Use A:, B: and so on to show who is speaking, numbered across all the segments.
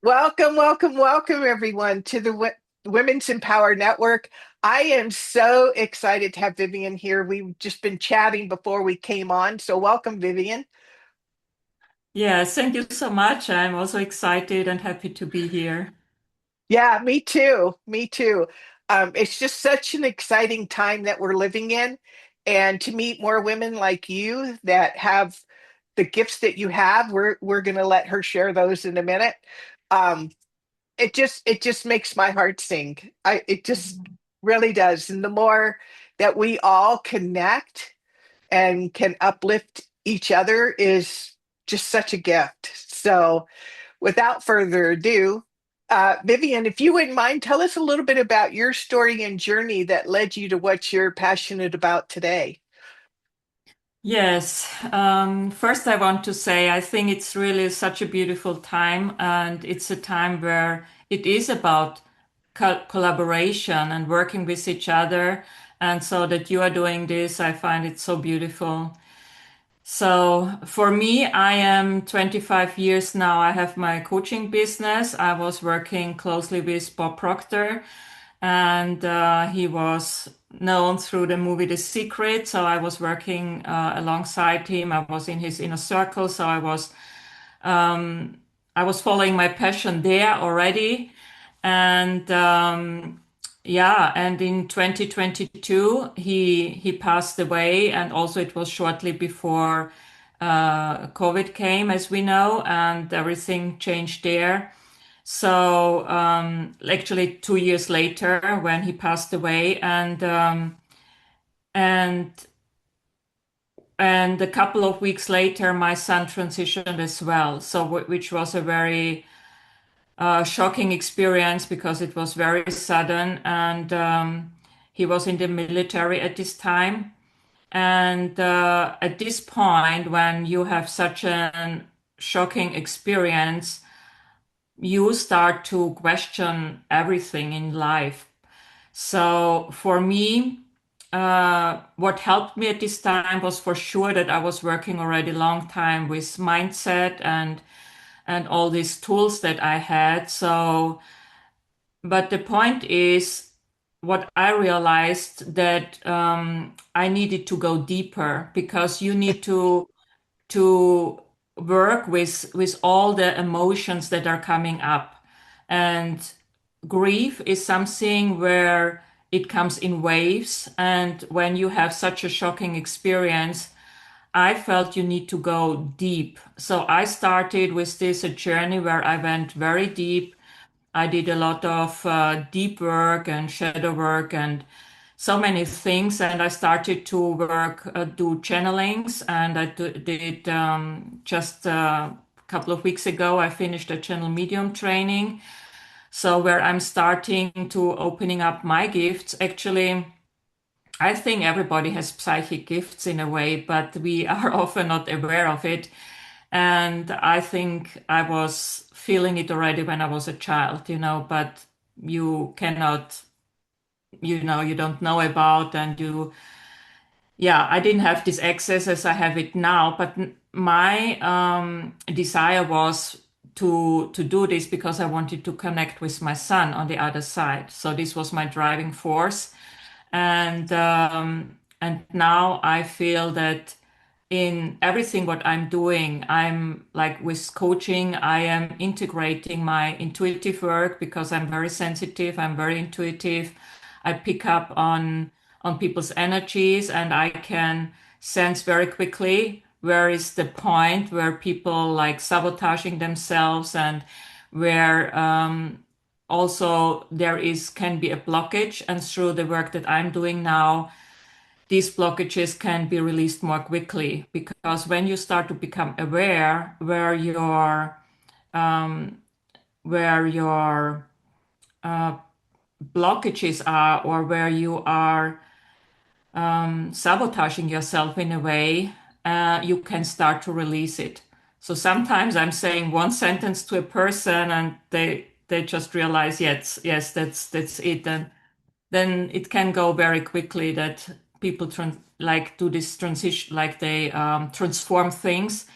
A: Welcome, welcome, welcome, everyone, to the Women's Empower Network. I am so excited to have Vivienne here. We've just been chatting before we came on. So, welcome, Vivienne.
B: Yes, thank you so much. I'm also excited and happy to be here.
A: Yeah, me too. Me too. It's just such an exciting time that we're living in. And to meet more women like you that have the gifts that you have, we're going to let her share those in a minute. Um, it just makes my heart sing. It just
B: Mhm.
A: really does. And the more that we all connect and can uplift each other is just such a gift. So without further ado, Vivian, if you wouldn't mind, tell us a little bit about your story and journey that led you to what you're passionate about today.
B: Yes, first I want to say I think it's really such a beautiful time, and it's a time where it is about collaboration and working with each other. And so that you are doing this, I find it so beautiful. So for me, I am 25 years now. I have my coaching business. I was working closely with Bob Proctor, and he was known through the movie The Secret. So I was working alongside him. I was in his inner circle. So I was following my passion there already, and yeah, and in 2022 he passed away, and also it was shortly before COVID came, as we know, and everything changed there. So actually 2 years later, when he passed away, and and a couple of weeks later, my son transitioned as well. So which was a very shocking experience because it was very sudden, and he was in the military at this time. And at this point, when you have such a shocking experience, you start to question everything in life. So for me, what helped me at this time was for sure that I was working already a long time with mindset and all these tools that I had. So, but the point is, what I realized that I needed to go deeper because you need to work with all the emotions that are coming up. And grief is something where it comes in waves. And when you have such a shocking experience, I felt you need to go deep. So I started with this a journey where I went very deep. I did a lot of deep work and shadow work and so many things. And I started to work, do channelings. And did just a couple of weeks ago, I finished a channel medium training. So where I'm starting to opening up my gifts. Actually, I think everybody has psychic gifts in a way, but we are often not aware of it. And I think I was feeling it already when I was a child, but you cannot, you don't know about, and yeah, I didn't have this access as I have it now, but my desire was to do this because I wanted to connect with my son on the other side. So this was my driving force, and now I feel that in everything what I'm doing, I'm like with coaching, I am integrating my intuitive work because I'm very sensitive, I'm very intuitive. I pick up on people's energies, and I can sense very quickly where is the point where people like sabotaging themselves, and where also there is can be a blockage. And through the work that I'm doing now, these blockages can be released more quickly, because when you start to become aware where your blockages are, or where you are sabotaging yourself in a way, you can start to release it. So sometimes I'm saying one sentence to a person, and they just realize, yes, that's it. And then it can go very quickly that people like do this transition, like they transform things.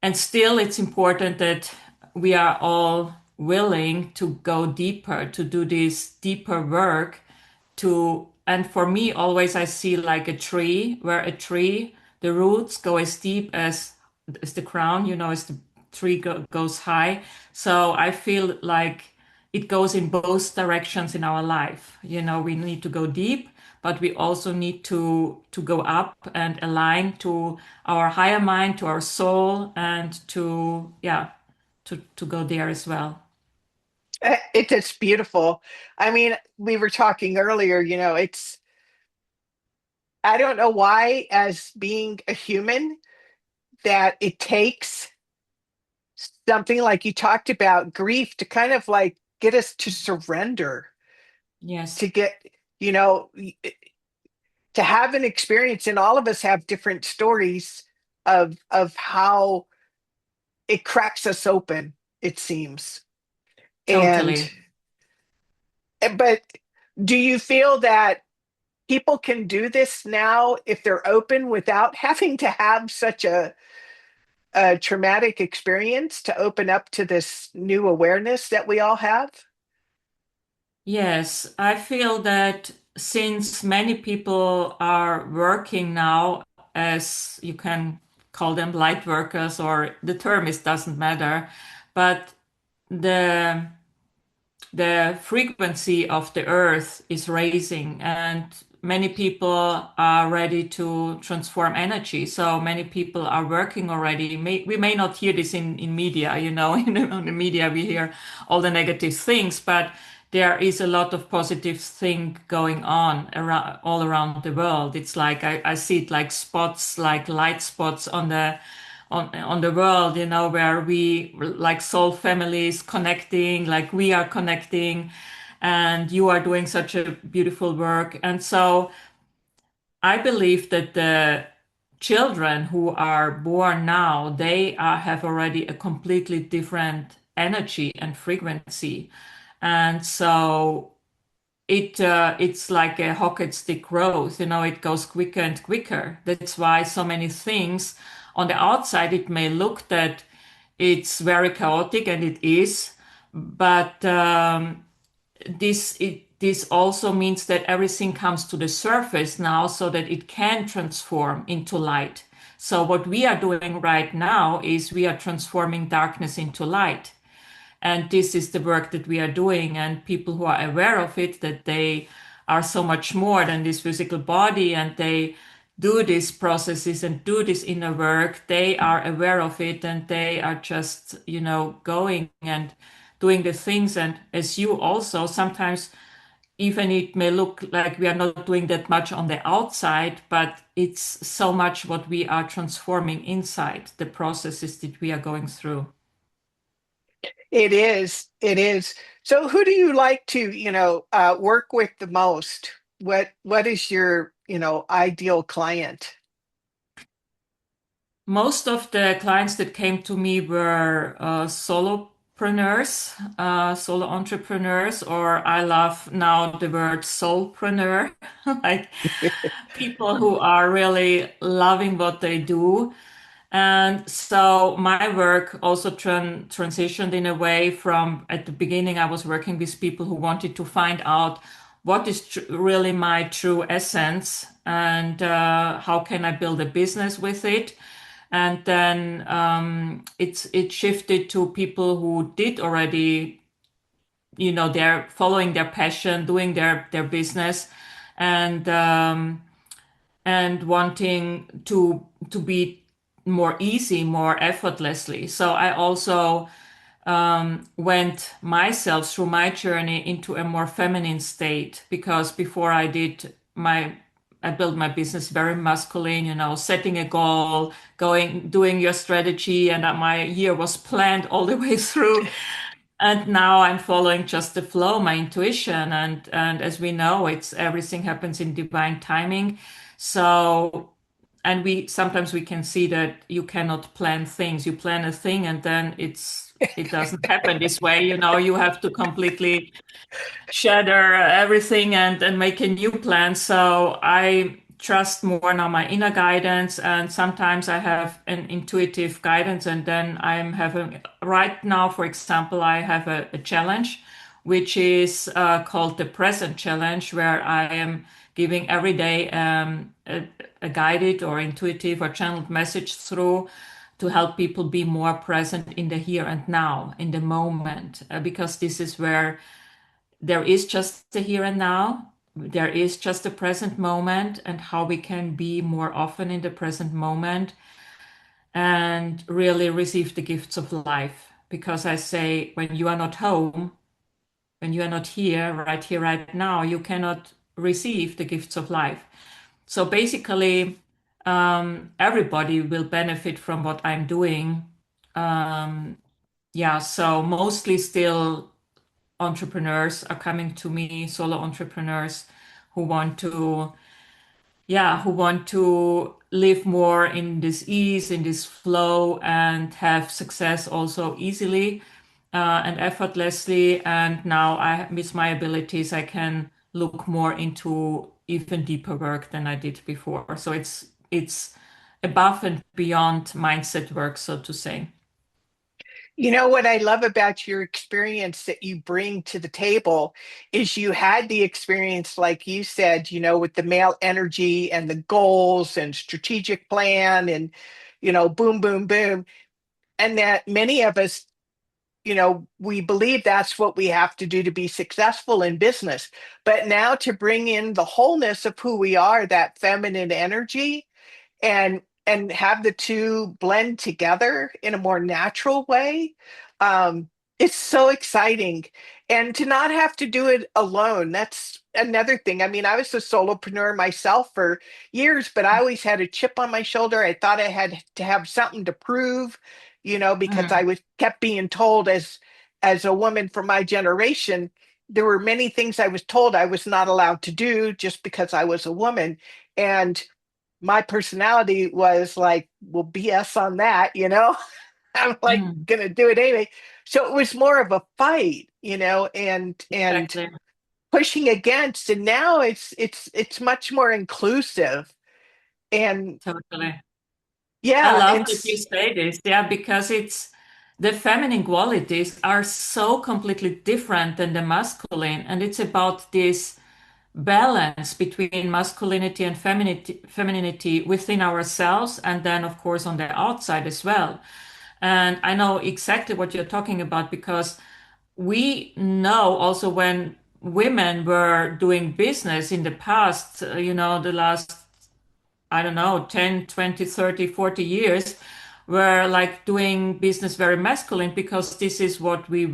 B: And still, it's important that we are all willing to go deeper, to do this deeper work to, and for me, always I see like a tree, where a tree, the roots go as deep as the crown, as the tree goes high. So I feel like it goes in both directions in our life. We need to go deep, but we also need to go up and align to our higher mind, to our soul, and to, yeah, to go there as well.
A: It's beautiful. I mean, we were talking earlier, I don't know why, as being a human, that it takes something like you talked about, grief, to kind of like get us to surrender,
B: Yes,
A: to get, you know, to have an experience. And all of us have different stories of how it cracks us open, it seems. And,
B: totally.
A: but do you feel that people can do this now if they're open without having to have such a traumatic experience to open up to this new awareness that we all have?
B: Yes, I feel that since many people are working now, as you can call them, light workers, or the term is doesn't matter, but the the frequency of the earth is raising, and many people are ready to transform energy. So many people are working already. We may not hear this in media, in the media we hear all the negative things, but there is a lot of positive thing going on around, all around the world. It's like I see it like spots, like light spots on the world, where we, like soul families, connecting, like we are connecting, and you are doing such a beautiful work. And so I believe that the children who are born now, they have already a completely different energy and frequency. And so it's like a hockey stick growth, it goes quicker and quicker. That's why so many things on the outside, it may look that it's very chaotic, and it is, but this also means that everything comes to the surface now, so that it can transform into light. So what we are doing right now is we are transforming darkness into light. And this is the work that we are doing. And people who are aware of it, that they are so much more than this physical body, and they do these processes and do this inner work, they are aware of it, and they are just, going and doing the things. And as you also, sometimes even it may look like we are not doing that much on the outside, but it's so much what we are transforming inside, the processes that we are going through.
A: It is. It is. So, who do you like to, work with the most? What is your, ideal client?
B: Most of the clients that came to me were solopreneurs, solo entrepreneurs, or I love now the word soulpreneur, like people who are really loving what they do. And so my work also transitioned in a way from, at the beginning, I was working with people who wanted to find out what is really my true essence, and how can I build a business with it. And then it shifted to people who did already, they're following their passion, doing their business, and wanting to be more easy, more effortlessly. So I also went myself through my journey into a more feminine state, because before I built my business very masculine, setting a goal, doing your strategy, and my year was planned all the way through. And now I'm following just the flow, my intuition, and as we know, it's everything happens in divine timing. So, and we sometimes we can see that you cannot plan things. You plan a thing, and then it doesn't happen this way. You have to completely shatter everything and make a new plan. So I trust more now my inner guidance, and sometimes I have an intuitive guidance, and then I'm having right now, for example, I have a challenge which is called the present challenge, where I am giving every day a guided or intuitive or channeled message through to help people be more present in the here and now, in the moment, because this is where there is just the here and now. There is just the present moment, and how we can be more often in the present moment and really receive the gifts of life. Because I say, when you are not home, when you are not here, right now, you cannot receive the gifts of life. So basically, everybody will benefit from what I'm doing. Um, yeah, so mostly still entrepreneurs are coming to me, solo entrepreneurs who want to, yeah, who want to live more in this ease, in this flow, and have success also easily and effortlessly. And now with my abilities, I can look more into even deeper work than I did before. So it's above and beyond mindset work, so to say.
A: You know what I love about your experience that you bring to the table is you had the experience, like you said, with the male energy and the goals and strategic plan and, boom, boom, boom. And that many of us, we believe that's what we have to do to be successful in business. But now to bring in the wholeness of who we are, that feminine energy, and have the two blend together in a more natural way. um it's so exciting, and to not have to do it alone, that's another thing. I mean, I was a solopreneur myself for years, but I always had a chip on my shoulder. I thought I had to have something to prove, because I
B: Mm,
A: was kept being told, as a woman from my generation, there were many things I was told I was not allowed to do just because I was a woman. And my personality was like, well, BS on that. I'm like
B: mm,
A: gonna do it anyway. So it was more of a fight, and
B: exactly.
A: pushing against. And now it's much more inclusive. And
B: Totally. I
A: yeah,
B: love that you say this, yeah, because it's the feminine qualities are so completely different than the masculine, and it's about this balance between masculinity and femininity within ourselves, and then, of course, on the outside as well. And I know exactly what you're talking about because we know also when women were doing business in the past, the last I don't know, 10, 20, 30, 40 years, were like doing business very masculine because this is what we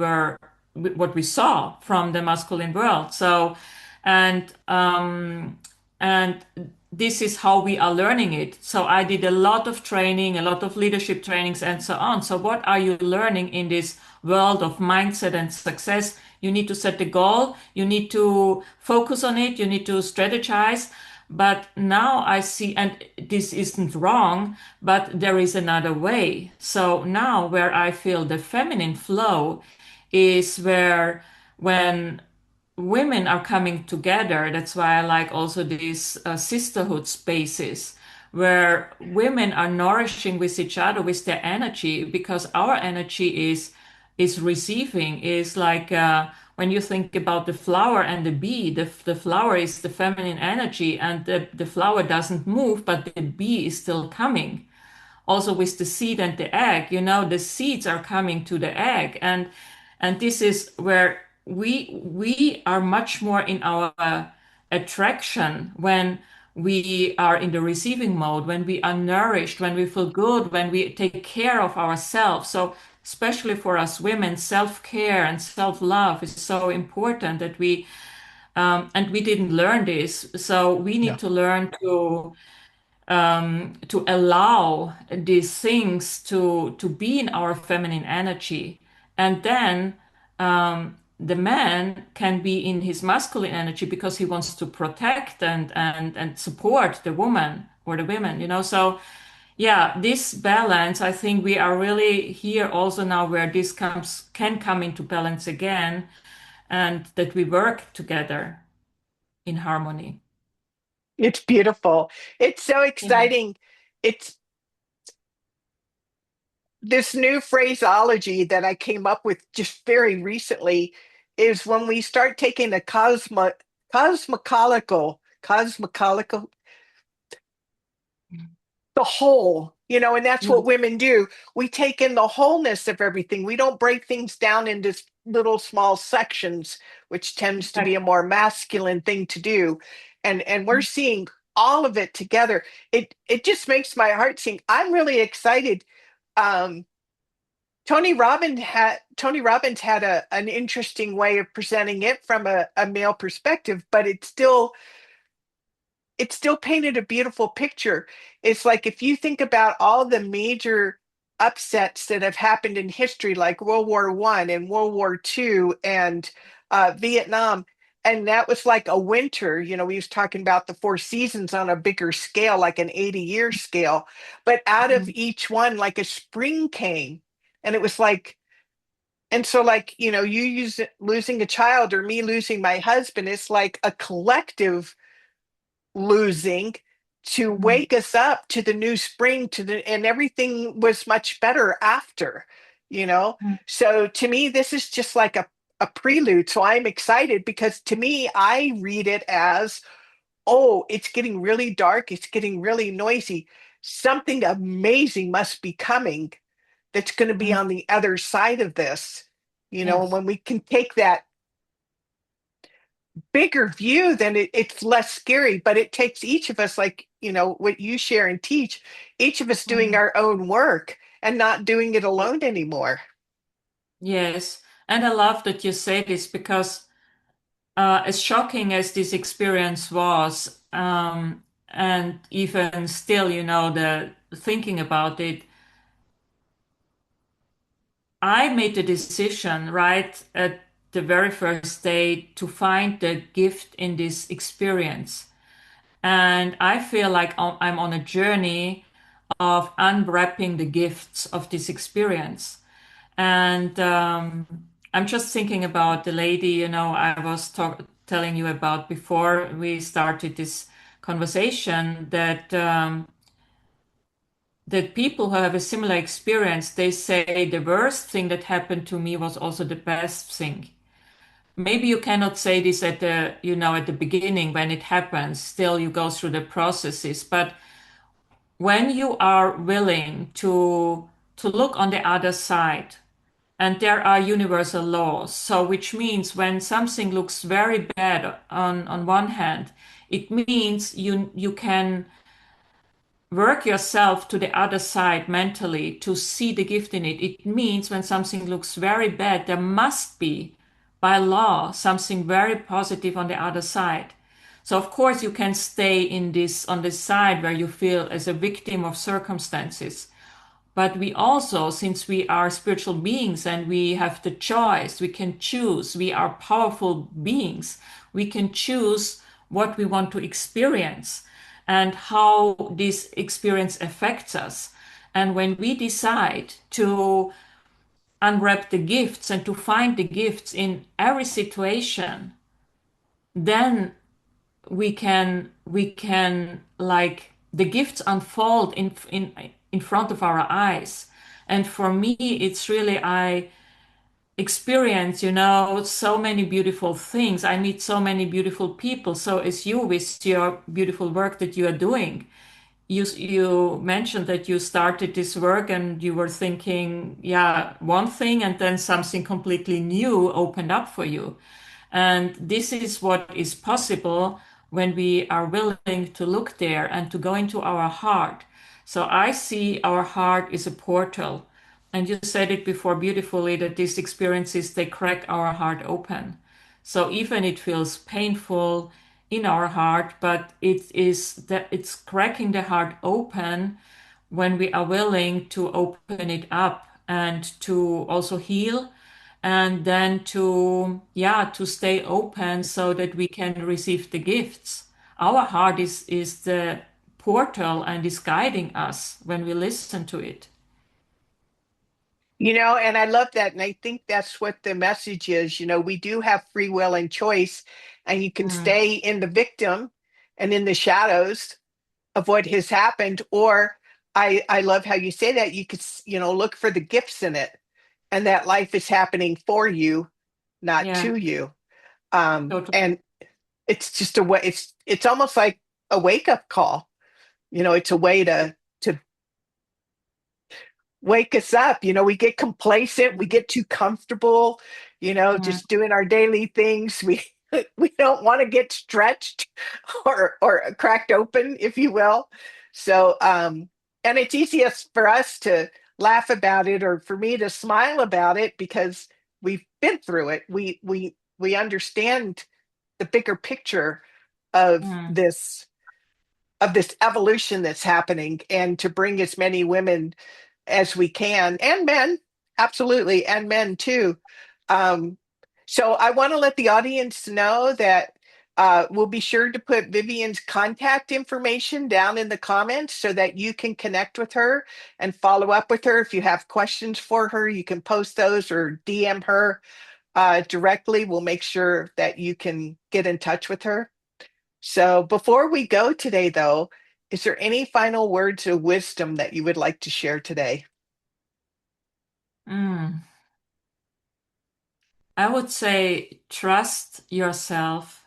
B: saw from the masculine world. So, and, um, and this is how we are learning it. So I did a lot of training, a lot of leadership trainings and so on. So what are you learning in this world of mindset and success? You need to set the goal. You need to focus on it. You need to strategize. But now I see, and this isn't wrong, but there is another way. So now where I feel the feminine flow is where when women are coming together, that's why I like also these sisterhood spaces where women are nourishing with each other with their energy, because our energy is receiving, is like when you think about the flower and the bee, the flower is the feminine energy, and the flower doesn't move, but the bee is still coming. Also with the seed and the egg, the seeds are coming to the egg, and this is where we are much more in our attraction when we are in the receiving mode, when we are nourished, when we feel good, when we take care of ourselves. So especially for us women, self-care and self-love is so important that and we didn't learn this. So we need
A: no.
B: to learn to allow these things to be in our feminine energy, and then the man can be in his masculine energy because he wants to protect and support the woman or the women, so yeah, this balance, I think we are really here also now where this can come into balance again, and that we work together in harmony.
A: It's beautiful. It's so
B: Yeah.
A: exciting. It's this new phraseology that I came up with just very recently is when we start taking a cosmological, the whole, and that's what
B: Yes,
A: women do. We take in the wholeness of everything. We don't break things down into little small sections, which tends to be a
B: exactly.
A: more masculine thing to do. And we're seeing all of it together. It just makes my heart sing. I'm really excited. Um, Tony Robbins had an interesting way of presenting it from a male perspective, but it still painted a beautiful picture. It's like if you think about all the major upsets that have happened in history, like World War I and World War II and Vietnam, and that was like a winter. We was talking about the four seasons on a bigger scale, like an 80-year scale. But out of
B: Mhm.
A: each one, like a spring came. And it was like, and so like, you losing a child or me losing my husband, it's like a collective losing to
B: Mhm.
A: wake us up to the new spring and everything was much better after.
B: Mhm.
A: So to me this is just like a prelude, so I'm excited because to me I read it as, oh, it's getting really dark, it's getting really noisy, something amazing must be coming that's going to be
B: Mhm.
A: on the other side of this. And
B: Yes.
A: when we can take that bigger view, then it's less scary. But it takes each of us, like, what you share and teach, each of us doing
B: Mhm.
A: our own work and not doing it alone anymore.
B: Yes. And I love that you say this because as shocking as this experience was, and even still, the thinking about it, I made the decision right at the very first day to find the gift in this experience. And I feel like I'm on a journey of unwrapping the gifts of this experience. And I'm just thinking about the lady, I was telling you about before we started this conversation that people who have a similar experience, they say the worst thing that happened to me was also the best thing. Maybe you cannot say this at the beginning when it happens, still you go through the processes, but when you are willing to look on the other side, and there are universal laws, so which means when something looks very bad on one hand, it means you can work yourself to the other side mentally to see the gift in it. It means when something looks very bad, there must be, by law, something very positive on the other side. So of course you can stay in this on this side where you feel as a victim of circumstances. But we also, since we are spiritual beings and we have the choice, we can choose, we are powerful beings, we can choose what we want to experience and how this experience affects us. And when we decide to unwrap the gifts and to find the gifts in every situation, then we can like the gifts unfold in front of our eyes. And for me it's really, I experience so many beautiful things, I meet so many beautiful people. So as you with your beautiful work that you are doing, you mentioned that you started this work and you were thinking, yeah, one thing, and then something completely new opened up for you. And this is what is possible when we are willing to look there and to go into our heart. So I see our heart is a portal. And you said it before beautifully that these experiences, they crack our heart open. So even it feels painful in our heart, but it is that it's cracking the heart open when we are willing to open it up and to also heal, and then to stay open so that we can receive the gifts. Our heart is the portal and is guiding us when we listen to it.
A: And I love that. And I think that's what the message is. We do have free will and choice, and you can
B: Mm.
A: stay in the victim and in the shadows of what has happened. Or I love how you say that you could, look for the gifts in it, and that life is happening for you, not
B: Yeah,
A: to you.
B: totally.
A: And it's just a way, it's almost like a wake up call. It's a way to wake us up. We get complacent, we get too comfortable,
B: Mm,
A: just doing our daily things. We don't want to get stretched or cracked open, if you will. So and it's easiest for us to laugh about it, or for me to smile about it, because we've been through it. We understand the bigger picture of
B: mm,
A: this evolution that's happening, and to bring as many women as we can, and men, absolutely, and men too. Um, so I want to let the audience know that we'll be sure to put Vivienne's contact information down in the comments so that you can connect with her and follow up with her. If you have questions for her, you can post those or DM her directly. We'll make sure that you can get in touch with her. So before we go today, though, is there any final words of wisdom that you would like to share today?
B: mm. I would say trust yourself.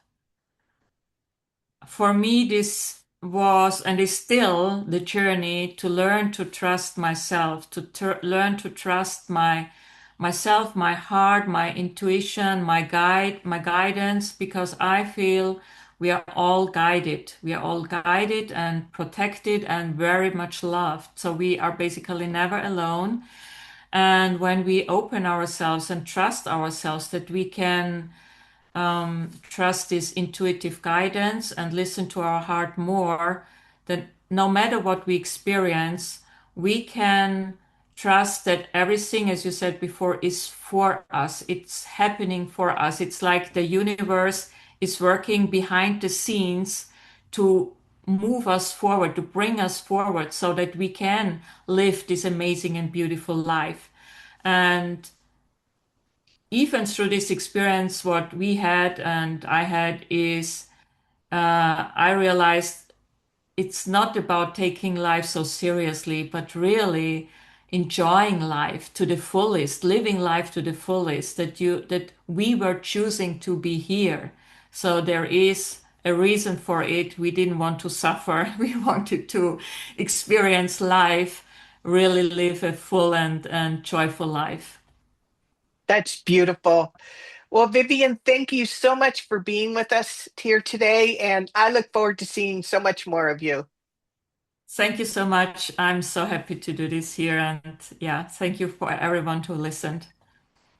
B: For me, this was and is still the journey to learn to trust myself, to learn to trust myself, my heart, my intuition, my guidance, because I feel we are all guided. We are all guided and protected and very much loved. So we are basically never alone. And when we open ourselves and trust ourselves that we can trust this intuitive guidance and listen to our heart more, that no matter what we experience, we can trust that everything, as you said before, is for us. It's happening for us. It's like the universe is working behind the scenes to move us forward, to bring us forward so that we can live this amazing and beautiful life. And even through this experience, what we had and I had is I realized it's not about taking life so seriously, but really enjoying life to the fullest, living life to the fullest, that we were choosing to be here. So there is a reason for it. We didn't want to suffer. We wanted to experience life, really live a full and joyful life.
A: That's beautiful. Well, Vivienne, thank you so much for being with us here today, and I look forward to seeing so much more of you.
B: Thank you so much. I'm so happy to do this here. And yeah, thank you for everyone who listened.